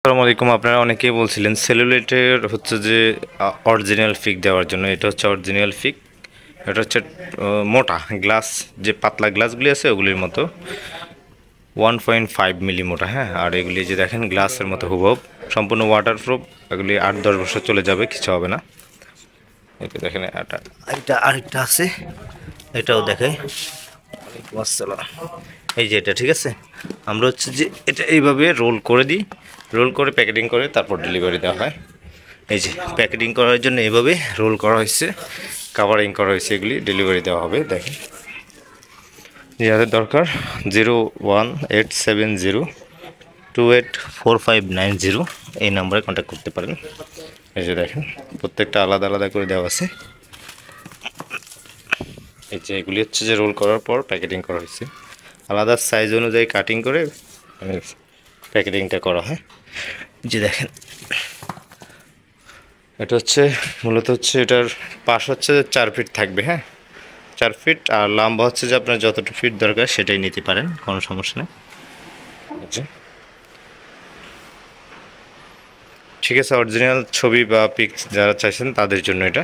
আসসালামু আলাইকুম। আপনারা অনেকেই বলছিলেন সেলুলাইটের হচ্ছে যে অরিজিনাল ফিক দেওয়ার জন্য। এটা হচ্ছে অরিজিনাল ফিক। এটা হচ্ছে মোটা গ্লাস, যে পাতলা গ্লাসগুলি আছে ওগুলির মতো 1.5 মিলি মোটা। হ্যাঁ, আর এগুলি যে দেখেন গ্লাসের মতো হুবহু, সম্পূর্ণ ওয়াটারপ্রুফ। এগুলি 8-10 বছর চলে যাবে, কিছু হবে না। এটা দেখেন, এটা আরেকটা আছে, এটাও দেখাই। ওয়ালাইকুম আসসালাম। এই যে এটা ঠিক আছে, আমরা হচ্ছে যে এটা এইভাবে রোল করে দিই, রোল করে প্যাকেটিং করে তারপর ডেলিভারি দেওয়া হয়। এই যে প্যাকেটিং করার জন্য এভাবে রোল করা হয়েছে, কাভারিং করা হয়েছে, এগুলি ডেলিভারি দেওয়া হবে। দেখেন, যাদের দরকার 0187028459 এই নাম্বারে কন্ট্যাক্ট করতে পারেন। এই যে দেখেন, প্রত্যেকটা আলাদা আলাদা করে দেওয়া আছে। এই যে এগুলি হচ্ছে যে রোল করার পর প্যাকেটিং করা হয়েছে, আলাদা সাইজ অনুযায়ী কাটিং করে প্যাকেটিংটা করা হয়। যে দেখেন, এটা হচ্ছে মূলত হচ্ছে এটার পাশ হচ্ছে 4 ফিট থাকবে। হ্যাঁ, 4 ফিট, আর লম্বা হচ্ছে যে আপনার যতটুকু ফিট দরকার সেটাই নিতে পারেন, কোনো সমস্যা নেই। আচ্ছা, ঠিক আছে। অরিজিনাল ছবি বা পিক যারা চাইছেন তাদের জন্য এটা।